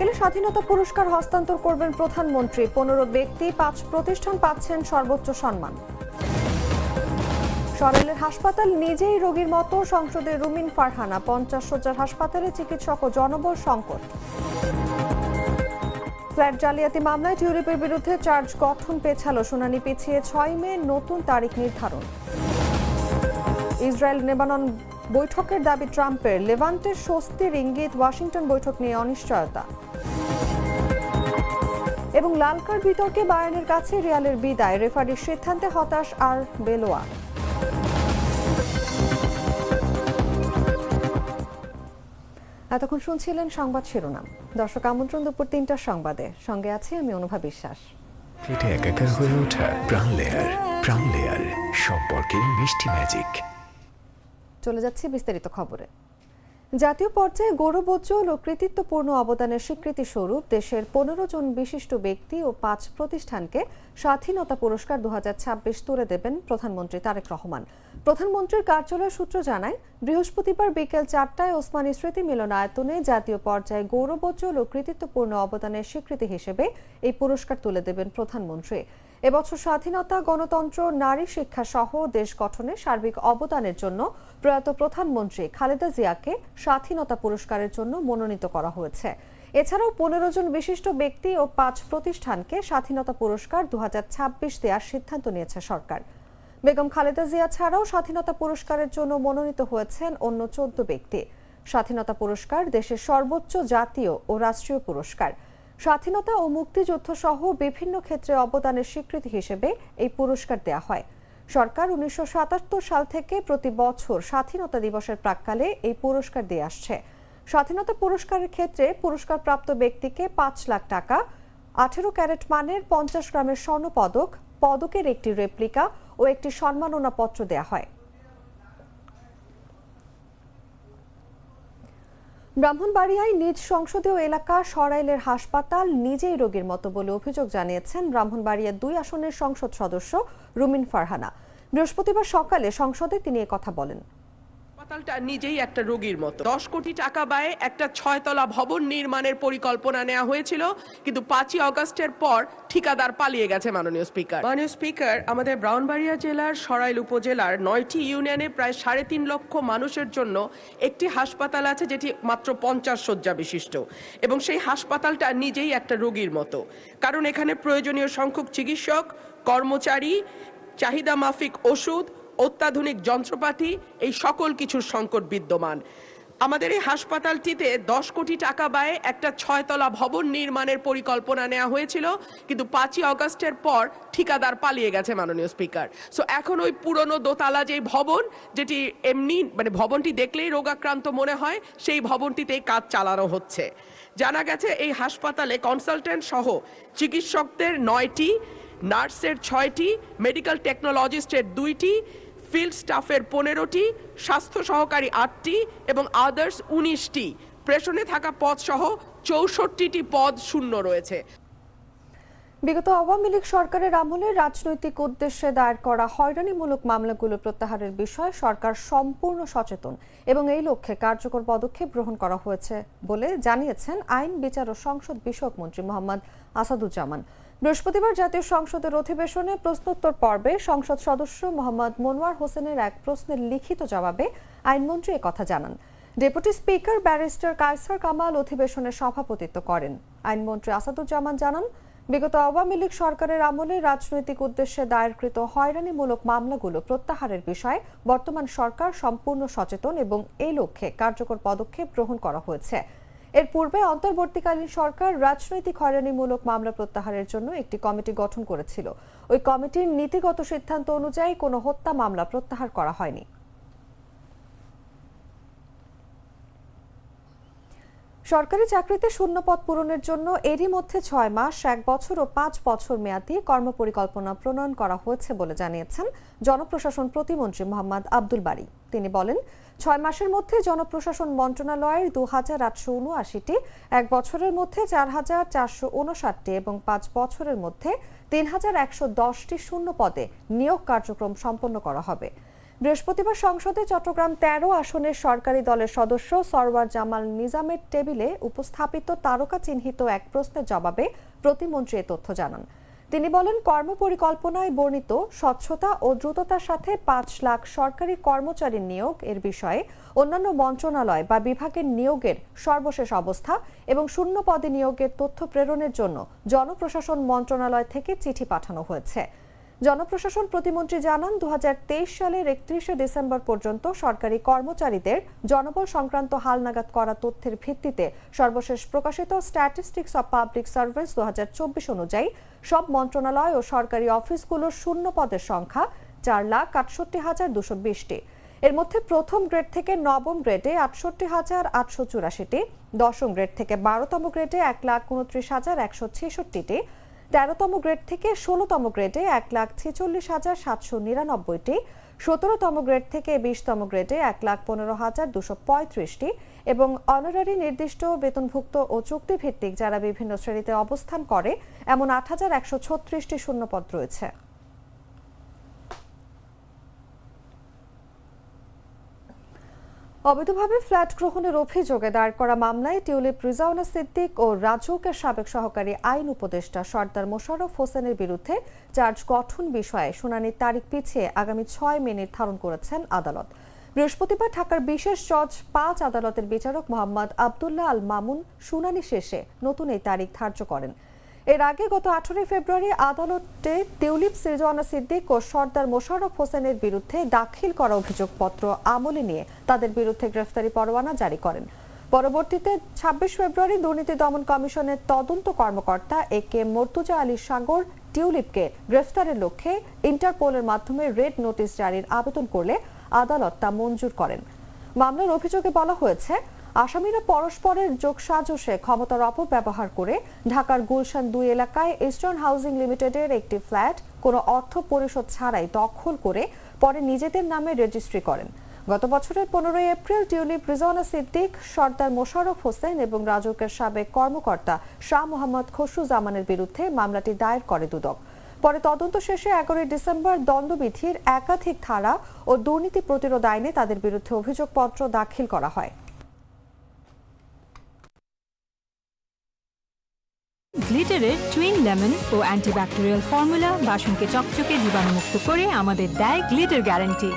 বিকেলে স্বাধীনতা পুরস্কার হস্তান্তর করবেন প্রধানমন্ত্রী। 15 ব্যক্তি 5 প্রতিষ্ঠান পাচ্ছেন সর্বোচ্চ সম্মান। সরাইলের হাসপাতাল নিজেই রোগীর মতো, সংসদে রুমিন ফারহানা। 50 শয্যার হাসপাতালে চিকিৎসক ও জনবল সংকট। ফ্ল্যাট জালিয়াতি মামলায় টিউলিপের বিরুদ্ধে চার্জ গঠন পেছালো, শুনানি পিছিয়ে 6 মে নতুন তারিখ নির্ধারণ। ইসরায়েল লেবানন বৈঠকের দাবি ট্রাম্পের, লেভান্টের স্বস্তির ইঙ্গিত, ওয়াশিংটন বৈঠক নিয়ে অনিশ্চয়তা। এবং লাল কার্ড বিতর্কে বায়ার্নের কাছে রিয়ালের বিদায়, রেফারির সিদ্ধান্তে হতাশ আর বেলোয়া। এতক্ষণ শুনছিলেন সংবাদ শিরোনাম। দর্শক, আমন্ত্রণ দুপুর 3টার সংবাদে। সঙ্গে আছি আমি অনুভা বিশ্বাস। পেটে একাকার হয়ে ওঠা প্রাণ লেয়ার সম্পর্কের মিষ্টি ম্যাজিক। চলে যাচ্ছি বিস্তারিত খবরে। জাতীয় পর্যায়ে গৌরবোজ্জ্বল ও কৃতিত্বপূর্ণ অবদানের স্বীকৃতি স্বরূপ দেশের 15 জন বিশিষ্ট ব্যক্তি ও 5 প্রতিষ্ঠানকে স্বাধীনতা পুরস্কার 2026 তুলে দেবেন প্রধানমন্ত্রী তারেক রহমান। প্রধানমন্ত্রীর কার্যালয় সূত্র জানায়, বৃহস্পতিবার বিকেল 4টায় ওসমানী স্মৃতি মিলনায়তনে জাতীয় পর্যায়ে গৌরবোজ্জ্বল ও কৃতিত্বপূর্ণ অবদানের স্বীকৃতি হিসেবে এই পুরস্কার তুলে দেবেন প্রধানমন্ত্রী। এবছর স্বাধীনতা, গণতন্ত্র, নারী শিক্ষা সহ দেশ গঠনে সার্বিক অবদানের জন্য প্রয়াত প্রধানমন্ত্রী খালেদা জিয়াকে স্বাধীনতা পুরস্কারের জন্য মনোনীত করা হয়েছে। এছাড়াও 15 জন বিশিষ্ট ব্যক্তি ও 5 প্রতিষ্ঠানকে স্বাধীনতা পুরস্কার 2026 দেওয়ার সিদ্ধান্ত নিয়েছে সরকার। বেগম খালেদা জিয়া ছাড়াও স্বাধীনতা পুরস্কারের জন্য মনোনীত হয়েছেন অন্য 14 ব্যক্তি। স্বাধীনতা পুরস্কার দেশের সর্বোচ্চ জাতীয় ও রাষ্ট্রীয় পুরস্কার। স্বাধীনতা ও মুক্তিযুদ্ধ সহ বিভিন্ন ক্ষেত্রে অবদানের স্বীকৃতি হিসেবে এই পুরস্কার দেয়া হয়। সরকার 1977 সাল থেকে প্রতি বছর স্বাধীনতা দিবসের প্রাক্কালে এই পুরস্কার দিয়ে আসছে। স্বাধীনতা পুরস্কারের ক্ষেত্রে পুরস্কারপ্রাপ্ত ব্যক্তিকে 5 লাখ টাকা, 18 ক্যারেট মানের 50 গ্রামের স্বর্ণ পদক, পদকের একটি রেপ্লিকা ও একটি সম্মাননা পত্র দেয়া হয়। ব্রাহ্মণবাড়িয়ায় নিজ সংসদীয় এলাকা সরাইলের হাসপাতাল নিজেই রোগীর মতো বলে অভিযোগ জানিয়েছেন ব্রাহ্মণবাড়িয়া 2 আসনের সংসদ সদস্য রুমিন ফারহানা। বৃহস্পতিবার সকালে সংসদে তিনি কথা বলেন। হাসপাতালটা নিজেই একটা রোগীর মতো। 10 কোটি টাকা ব্যয়ে একটা 6 তলা ভবন নির্মাণের পরিকল্পনা নেওয়া হয়েছিল, কিন্তু 5ই আগস্টের পর ঠিকাদার পালিয়ে গেছে। মাননীয় স্পিকার, আমাদের ব্রাহ্মণবাড়িয়া জেলার সরাইল উপজেলার 9টি ইউনিয়নে প্রায় 3.5 লক্ষ মানুষের জন্য একটি হাসপাতাল আছে, যেটি মাত্র 50 শয্যা বিশিষ্ট, এবং সেই হাসপাতালটা নিজেই একটা রোগীর মতো। কারণ এখানে প্রয়োজনীয় সংখ্যক চিকিৎসক, কর্মচারী, চাহিদা মাফিক ওষুধ, অত্যাধুনিক যন্ত্রপাতি, এই সকল কিছুর সংকট বিদ্যমান। আমাদের এই হাসপাতালটিতে 10 কোটি টাকা ব্যয়ে একটা 6 তলা ভবন নির্মাণের পরিকল্পনা নেওয়া হয়েছিল, কিন্তু 5ই আগস্টের পর ঠিকাদার পালিয়ে গেছে। মাননীয় স্পিকার, সো এখন ওই পুরনো দোতলা যে ভবন, যেটি এমনি ভবনটি দেখলেই রোগাক্রান্ত মনে হয়, সেই ভবনটিতেই কাজ চালানো হচ্ছে। জানা গেছে এই হাসপাতালে কনসালটেন্ট সহ চিকিৎসকদের 9টি, নার্সের 6টি, মেডিকেল টেকনোলজিস্টের 2টি, ফিল্ড স্টাফের 15টি, স্বাস্থ্য সহকারী 8টি এবং আদার্স 19টি, প্রেষণে থাকা পদ সহ 64টি পদ শূন্য রয়েছে। বিগত আওয়ামী লীগ সরকারের আমলে রাজনৈতিক উদ্দেশ্যে দায়ের করা হয়রানিমূলক মামলাগুলো প্রত্যাহারের বিষয়ে সরকার সম্পূর্ণ সচেতন এবং এই লক্ষ্যে কার্যকর পদক্ষেপ গ্রহণ করা হয়েছে বলে জানিয়েছেন আইন, বিচার ও সংসদ বিষয়ক মন্ত্রী মোহাম্মদ আসাদুজ্জামান। বৃহস্পতিবার জাতীয় সংসদের অধিবেশনে প্রশ্নোত্তর পর্বে সংসদ সদস্য মোহাম্মদ মনোয়ার হোসেনের এক প্রশ্নের লিখিত জবাবে আইনমন্ত্রী একথা জানান। Deputy speaker barrister Kaiser Kamal অধিবেশনে সভাপতিত্ব করেন। আইনমন্ত্রী আসাদুজ্জামান জানান, বিগত আওয়ামী লীগ সরকারের আমলে রাজনৈতিক উদ্দেশ্যে দায়েরকৃত হয়রানিমূলক মামলাগুলো প্রত্যাহারের বিষয়ে বর্তমান সরকার সম্পূর্ণ সচেতন এবং এই লক্ষ্যে কার্যকর পদক্ষেপ গ্রহণ করা হয়েছে। এর পূর্বে অন্তর্বর্তীকালীন সরকার রাজনৈতিক হয়রানিমূলক মামলা প্রত্যাহারের জন্য একটি কমিটি গঠন করেছিল। ওই কমিটির নীতিগত সিদ্ধান্ত অনুযায়ী কোনো হত্যা মামলা প্রত্যাহার করা হয়নি। সরকারি চাকরিতে শূন্যপদ পূরণের জন্য এরই মধ্যে 6 মাস, 1 বছর ও 5 বছর মেয়াদী কর্মপরিকল্পনা প্রণয়ন করা হয়েছে বলে জানিয়েছেন জনপ্রশাসন প্রতিমন্ত্রী মোহাম্মদ আব্দুল বারী। তিনি বলেন, 6 মাসের মধ্যে জনপ্রশাসন মন্ত্রণালয়ের 2879টি, 1 বছরের মধ্যে 4459টি এবং 5 বছরের মধ্যে 3110টি শূন্য পদে নিয়োগ কার্যক্রম সম্পন্ন করা হবে। বৃহস্পতিবার সংসদে চট্টগ্রাম ১৩ আসনের সরকারি দলের সদস্য সরওয়ার জামাল নিজামের টেবিলে উপস্থাপিত তারকা চিহ্নিত এক প্রশ্নের জবাবে প্রতিমন্ত্রী এ তথ্য জানান। তিনি বলেন, কর্মপরিকল্পনায় বর্ণিত স্বচ্ছতা ও দ্রুততার সাথে ৫ লাখ সরকারি কর্মচারী নিয়োগ এর বিষয়ে অন্যান্য মন্ত্রণালয় বা বিভাগের নিয়োগের সর্বশেষ অবস্থা এবং শূন্য পদে নিয়োগের তথ্য প্রেরণের জন্য জনপ্রশাসন মন্ত্রণালয় থেকে চিঠি পাঠানো হয়েছে। জনপ্রশাসন প্রতিমন্ত্রী জানান, ২০২৩ সালের ৩১ ডিসেম্বর পর্যন্ত সরকারি কর্মচারীদের জনবল সংক্রান্ত হালনাগাদ করা তথ্যের ভিত্তিতে সর্বশেষ প্রকাশিত স্ট্যাটিস্টিক্স অব পাবলিক সার্ভিস ২০২৪ অনুযায়ী সব মন্ত্রণালয় ও সরকারি অফিসগুলোর শূন্য পদের সংখ্যা ৪,৬৮,২২০টি। এর মধ্যে প্রথম গ্রেড থেকে নবম গ্রেডে ৬৮,৮৮৪টি, দশম গ্রেড থেকে ১২তম গ্রেডে ১,২৯,১৬৬টি, ১৩তম গ্রেড থেকে ১৬তম গ্রেডে ১,৪৬,৭৯৯টি, ১৭তম গ্রেড থেকে ২০তম গ্রেডে ১,১৫,২৩৫টি এবং অনারারি নির্দিষ্ট বেতনভুক্ত ও চুক্তিভিত্তিক যারা বিভিন্ন শ্রেণীতে অবস্থান করে এমন ৮,১৩৬টি শূন্যপদ রয়েছে। অবৈধভাবে ফ্ল্যাট গ্রহণের অভিযোগে দায়ের করা মামলায় টিউলিপ রিজওয়ানা সিদ্দিক ও রাজউকের সাবেক সহকারী আইন উপদেষ্টা সর্দার মোশাররফ হোসেনের বিরুদ্ধে চার্জ গঠন বিষয়ে শুনানির তারিখ পিছিয়ে আগামী ৬ মে নির্ধারণ করেছেন আদালত। বৃহস্পতিবার ঢাকার বিশেষ জজ ৫ আদালতের বিচারক মোহাম্মদ আবদুল্লাহ আল মামুন শুনানি শেষে নতুন এই তারিখ ধার্য করেন। এর আগে গত ১৮ ফেব্রুয়ারি আদালতে টিউলিপ রিজওয়ানা সিদ্দিক ও সর্দার মোশাররফ হোসেনের বিরুদ্ধে দাখিল করা অভিযোগপত্র আমলে নিয়ে তাদের বিরুদ্ধে গ্রেফতারি পরোয়ানা জারি করেন। পরবর্তীতে ২৬ ফেব্রুয়ারি দুর্নীতি দমন কমিশনের তদন্ত কর্মকর্তা একে মর্তুজা আলী সাগর টিউলিপকে গ্রেফতারের লক্ষ্যে ইন্টারপোলের মাধ্যমে রেড নোটিশ জারির আবেদন করলে আদালত তা মঞ্জুর করেন। মামলার অভিযোগে বলা হয়েছে, আসামিরা পরস্পরের যোগসাজশে ক্ষমতার অপব্যবহার করে ঢাকার গুলশান ২ এলাকায় ইস্টার্ন হাউজিং লিমিটেডের একটি ফ্ল্যাট কোনো অর্থ পরিশোধ ছাড়াই দখল করে পরে নিজেদের নামে রেজিস্ট্রি করেন। গত বছরের ১৫ এপ্রিল টিউলিপ রিজওয়ানা সিদ্দিক, সর্দার মোশাররফ হোসেন এবং রাজউকের সাবেক কর্মকর্তা শাহ মোহাম্মদ খসরুজ্জামানের বিরুদ্ধে মামলাটি দায়ের করে দুদক। পরে তদন্ত শেষে ১১ ডিসেম্বর দণ্ডবিধির একাধিক ধারা ও দুর্নীতি প্রতিরোধ আইনে তাদের বিরুদ্ধে অভিযোগপত্র দাখিল করা হয়। গ্লিটারের টুইন লেমন ও অ্যান্টিব্যাকটেরিয়াল ফর্মুলা বাসনকে চকচকে জীবাণুমুক্ত করে আমাদের দেয় গ্লিটার গ্যারান্টি।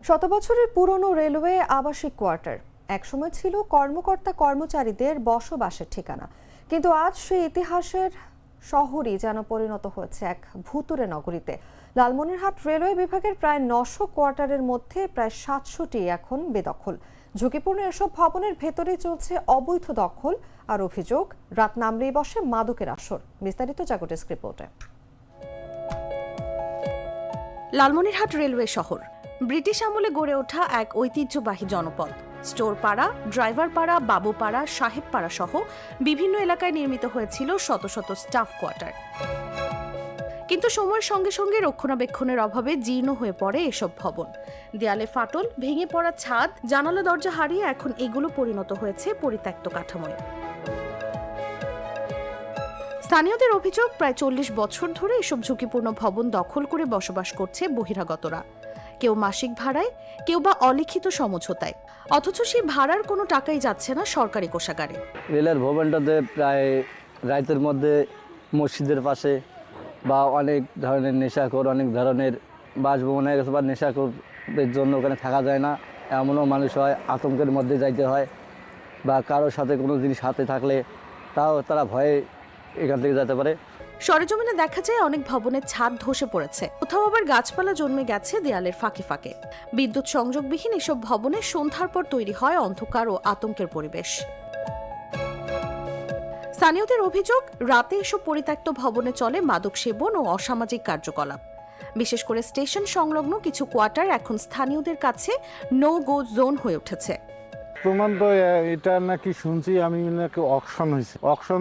শত বছরের পুরনো রেলওয়ে আবাসিক কোয়ার্টার একসময় ছিল কর্মকর্তা কর্মচারীদের বসবাসের ঠিকানা, কিন্তু আজ সেই ইতিহাসের শহরই যেন পরিণত হয়েছে এক ভুতুরে নগরীতে। লালমনিরহাট রেলওয়ে বিভাগের প্রায় ৯০০ কোয়ার্টারের মধ্যে প্রায় ৭০০টি এখন বেদখল। ঝুঁকিপূর্ণ এসব ভবনের ভেতরে চলছে অবৈধ দখল আর অভিযোগ, রাত নামলেই বসে মাদকের আসর। বিস্তারিত জাগো ডেস্ক রিপোর্টে। লালমনিরহাট রেলওয়ে শহর ব্রিটিশ আমলে গড়ে ওঠা এক ঐতিহ্যবাহী জনপদ। স্টোর পাড়া, ড্রাইভার পাড়া, বাবু পাড়া, সাহেব পাড়া সহ বিভিন্ন এলাকায় নির্মিত হয়েছিল শত শত স্টাফ কোয়ার্টার। কিন্তু সময়ের সঙ্গে সঙ্গে রক্ষণাবেক্ষণের অভাবে জীর্ণ হয়ে পড়ে এসব ভবন। দেয়ালে ফাটল, ভেঙে পড়া ছাদ, জানালা দরজা হারিয়ে এখন এগুলো পরিণত হয়েছে পরিত্যক্ত কাঠামোয়। স্থানীয়দের অভিযোগ, প্রায় ৪০ বছর ধরে এসব ঝুঁকিপূর্ণ ভবন দখল করে বসবাস করছে বহিরাগতরা। কেউ মাসিক ভাড়ায়, কেউ বা অলিখিত সমঝোতায়, অথচ সেই ভাড়ার কোনো টাকাই যাচ্ছে না সরকারি কোষাগারে। রেলের ভবনটাতে প্রায় রাতের মধ্যে মসজিদের পাশে বা অনেক ধরনের নেশাখোর, অনেক ধরনের বাসভবন হয়ে গেছে বা নেশাখোরের জন্য ওখানে থাকা যায় না, এমনও মানুষ হয়, আতঙ্কের মধ্যে যাইতে হয় বা কারোর সাথে কোনো জিনিস হাতে থাকলে তাও তারা ভয়ে এখান থেকে যেতে পারে। সরেজমিনে দেখা যায় অনেক ভবনের ছাদ ধসে পড়েছে, কোথাও আবার গাছপালা জন্মে গেছে দেয়ালের ফাঁকে ফাঁকে। বিদ্যুৎ সংযোগবিহীন এসব ভবনে সন্ধ্যার পর তৈরি হয় অন্ধকার ও আতঙ্কের পরিবেশ। স্থানীয়দের অভিযোগ, রাতে এসব পরিত্যক্ত ভবনে চলে মাদক সেবন ও অসামাজিক কার্যকলাপ। বিশেষ করে স্টেশন সংলগ্ন কিছু কোয়ার্টার এখন স্থানীয়দের কাছে নো গো জোন হয়ে উঠেছে। প্রমাণ তো এটা নাকি শুনছি আমি, নাকি অকশন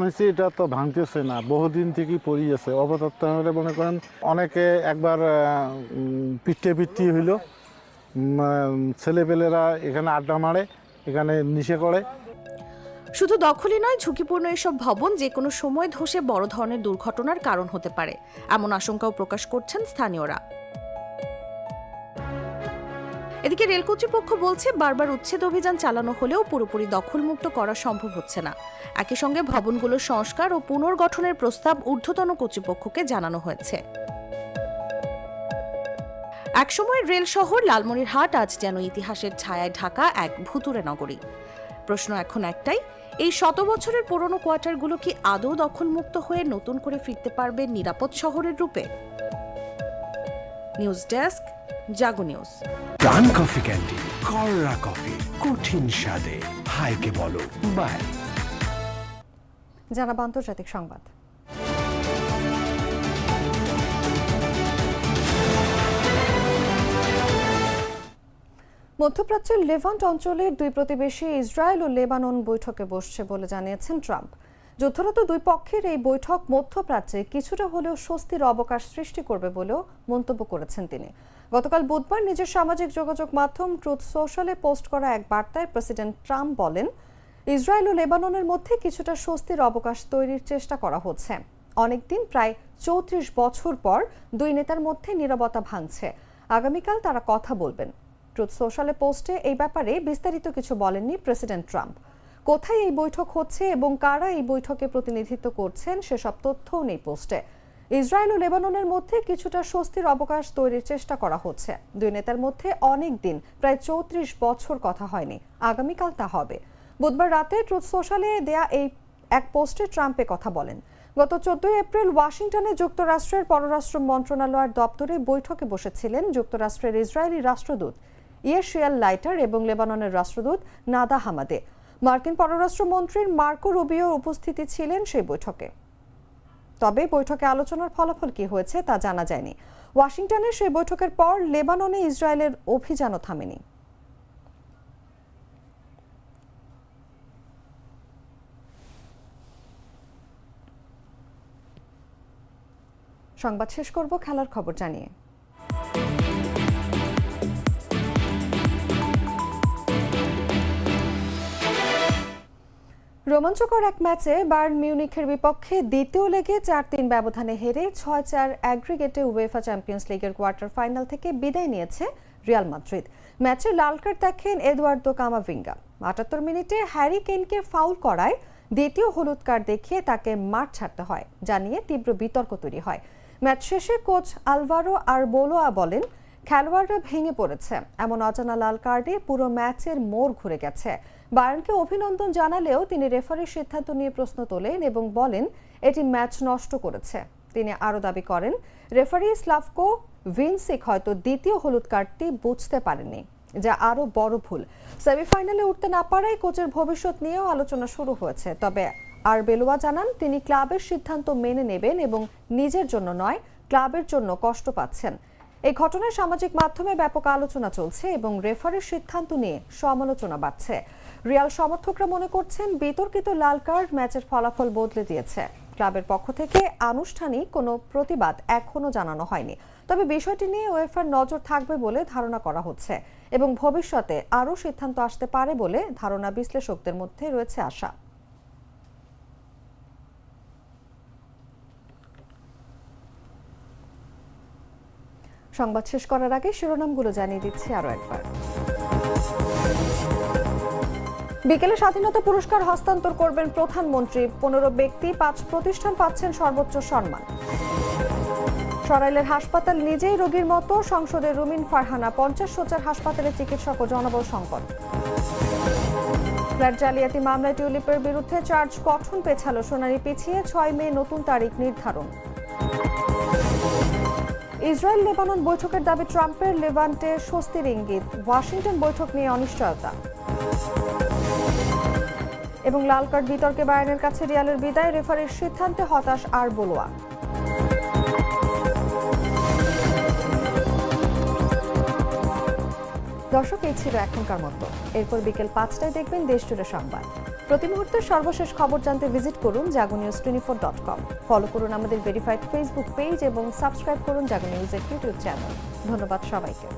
হয়েছে, এটা তো ভাঙতেছে না, বহুদিন থেকেই পড়ে আছে। অবতপ্ত হলে মনে করেন অনেকে একবার পিঠে হইল, ছেলেপেলেরা এখানে আড্ডা মারে, এখানে নিশে করে। শুধু দখলই নয়, ঝুঁকিপূর্ণ এসব ভবন যে কোনো সময় ধসে বড় ধরনের দুর্ঘটনার কারণ হতে পারে, এমন আশঙ্কাও প্রকাশ করছেন স্থানীয়রা। এদিকে রেল কর্তৃপক্ষ বলছে বারবার উচ্ছেদ অভিযান চালানো হলেও পুরোপুরি দখলমুক্ত করা সম্ভব হচ্ছে না। একই সঙ্গে ভবনগুলোর সংস্কার ও পুনর্গঠনের প্রস্তাব ঊর্ধ্বতন কর্তৃপক্ষকে জানানো হয়েছে। একসময় রেল শহর লালমনিরহাট আজ যেন ইতিহাসের ছায়ায় ঢাকা এক ভুতুড়ে নগরী। প্রশ্ন এখন একটাই, এই 100 বছরের পুরনো কোয়ার্টারগুলো কি আদৌ দখলমুক্ত হয়ে নতুন করে ফিরতে পারবে নিরাপদ শহরের রূপে? নিউজ ডেস্ক, জাগো নিউজ। প্রাণ কফি ক্যান্ডি, কররা কফি, কঠিন স্বাদে, হাইকে বলো বাই। জানাবো আন্তর্জাতিক সংবাদ। মধ্যপ্রাচ্যের লেভান্ট অঞ্চলের দুই প্রতিবেশী ইসরায়েল ও লেবানন বৈঠকে বসছে বলে জানিয়েছেন ট্রাম্প। যুদ্ধরত দুই পক্ষের এই বৈঠক মধ্যপ্রাচ্যে কিছুটা হলেও স্বস্তির অবকাশ সৃষ্টি করবে বলেও মন্তব্য করেছেন তিনি। গতকাল বুধবার নিজের সামাজিক যোগাযোগ মাধ্যম ট্রুথ সোশ্যালে পোস্ট করা এক বার্তায় প্রেসিডেন্ট ট্রাম্প বলেন, ইসরায়েল ও লেবাননের মধ্যে কিছুটা স্বস্তির অবকাশ তৈরির চেষ্টা করা হচ্ছে। অনেকদিন, প্রায় 34 বছর পর দুই নেতার মধ্যে নীরবতা ভাঙছে। আগামীকাল তারা কথা বলবেন। ট্রুথ সোশ্যালে পোস্টে এই ব্যাপারে বিস্তারিত কিছু বলেননি প্রেসিডেন্ট ট্রাম্প। কোথায় এই বৈঠক হচ্ছে এবং কারা এই বৈঠকে প্রতিনিধিত্ব করছেন সেসব তথ্যও নেই পোস্টে। ইসরায়েল ও লেবাননের মধ্যে কিছুটা স্বস্তির অবকাশ তৈরির চেষ্টা করা হচ্ছে। দুই নেতার মধ্যে অনেক দিন, প্রায় 34 বছর কথা হয়নি। আগামীকাল তা হবে। বুধবার রাতে ট্রুথ সোশ্যালে দেয়া এই এক পোস্টে ট্রাম্প কথা বলেন। গত 14 এপ্রিল ওয়াশিংটনে যুক্তরাষ্ট্রের পররাষ্ট্র মন্ত্রণালয়ের দপ্তরে বৈঠকে বসেছিলেন যুক্তরাষ্ট্রের ইসরায়েলি রাষ্ট্রদূত ইয়েশিয়াল লাইটার এবং লেবাননের রাষ্ট্রদূত নাদা হামাদে। মার্কিন পররাষ্ট্রমন্ত্রীর মার্কো রুবিও উপস্থিতি ছিলেন সেই বৈঠকে। তবে বৈঠকে আলোচনার ফলাফল কি হয়েছে তা জানা যায়নি। ওয়াশিংটনের সেই বৈঠকের পর লেবাননে ইসরায়েলের অভিযানও থামেনি। সংবাদ শেষ করব খেলার খবর জানিয়ে। রোমাঞ্চকর এক ম্যাচে বায়ার্ন মিউনিখের বিপক্ষে দ্বিতীয় লেগে 4-3 ব্যবধানে হেরে 6-4 অ্যাগ্রিগেটে উয়েফা চ্যাম্পিয়ন্স লিগের কোয়ার্টার ফাইনাল থেকে বিদায় নিয়েছে রিয়াল মাদ্রিদ। ম্যাচে লাল কার্ড দেখেন এদুয়ার্দো কামাভিঙ্গা। 78 মিনিটে হ্যারি কেইনকে ফাউল করায় দ্বিতীয় হলুদ কার্ড দেখিয়ে তাকে মাঠ ছাড়তে হয়, যা নিয়ে তীব্র বিতর্ক তৈরি হয়। ম্যাচ শেষে কোচ আলভারো আরবোলোয়া বলেন, খেলোয়াড়রা ভেঙে পড়েছে। এমন অজানা লাল কার্ডে পুরো ম্যাচের মোড় ঘুরে গেছে। বায়ার্নকে অভিনন্দন জানালেও তিনি রেফারির সিদ্ধান্ত নিয়ে প্রশ্ন তোলেন এবং বলেন এটি ম্যাচ নষ্ট করেছে। তিনি আরও দাবি করেন, রেফারি স্লাভকো ভিনসিক হয়তো দ্বিতীয় হলুদ কার্ডটি বুঝতে পারেননি, যা আরও বড় ভুল। সেমিফাইনালে উঠতে না পারায় কোচের ভবিষ্যৎ নিয়েও আলোচনা শুরু হয়েছে। তবে আরবেলোয়া জানান তিনি ক্লাবের সিদ্ধান্ত মেনে নেবেন এবং নিজের জন্য নয়, ক্লাবের জন্য কষ্ট পাচ্ছেন। এই ঘটনায় সামাজিক মাধ্যমে ব্যাপক আলোচনা চলছে এবং রেফারির সিদ্ধান্ত নিয়ে সমালোচনা বাড়ছে। রিয়াল সমর্থকরা মনে করছেন বিতর্কিত লাল কার্ড ম্যাচের ফলাফল বদলে দিয়েছে। ক্লাবের পক্ষ থেকে আনুষ্ঠানিক কোনো প্রতিবাদ এখনো জানানো হয়নি। তবে বিষয়টি নিয়ে উয়েফার নজর থাকবে বলে ধারণা করা হচ্ছে এবং ভবিষ্যতে আরও সিদ্ধান্ত আসতে পারে বলে ধারণা বিশ্লেষকদের মধ্যে রয়েছে আশা। সংবাদ শেষ করার আগে শিরোনামগুলো জানিয়ে দিচ্ছি আরও একবার। বিকেলে স্বাধীনতা পুরস্কার হস্তান্তর করবেন প্রধানমন্ত্রী। 15 ব্যক্তি, 5 প্রতিষ্ঠান পাচ্ছেন সর্বোচ্চ সম্মান। সরাইলের হাসপাতাল নিজেই রোগীর মতো, সংসদে রুমিন ফারহানা। 50 শয্যার হাসপাতালে চিকিৎসক ও জনবল সংকট। ফ্ল্যাট জালিয়াতি মামলায় টিউলিপের বিরুদ্ধে চার্জ গঠন পেছালো, শুনানি পিছিয়ে 6 মে নতুন তারিখ নির্ধারণ। ইসরায়েল লেবানন বৈঠকের দাবি ট্রাম্পের, লেভান্টে স্বস্তির ইঙ্গিত। ওয়াশিংটন বৈঠক নিয়ে অনিশ্চয়তা। এবং লাল কার্ড বিতর্কে বায়ার্নের কাছে রিয়ালের বিদায়, রেফারির সিদ্ধান্তে হতাশ আরবোলোয়া। দর্শক, এই ছিল এখনকার মতো। এরপর বিকেল 5টায় দেখবেন দেশজুড়ে সংবাদ। প্রতি মুহূর্তের সর্বশেষ খবর জানতে ভিজিট করুন jagonews24.com। ফলো করুন আমাদের ভেরিফাইড ফেসবুক পেজ এবং সাবস্ক্রাইব করুন জাগো নিউজের ইউটিউব চ্যানেল। ধন্যবাদ সবাইকে।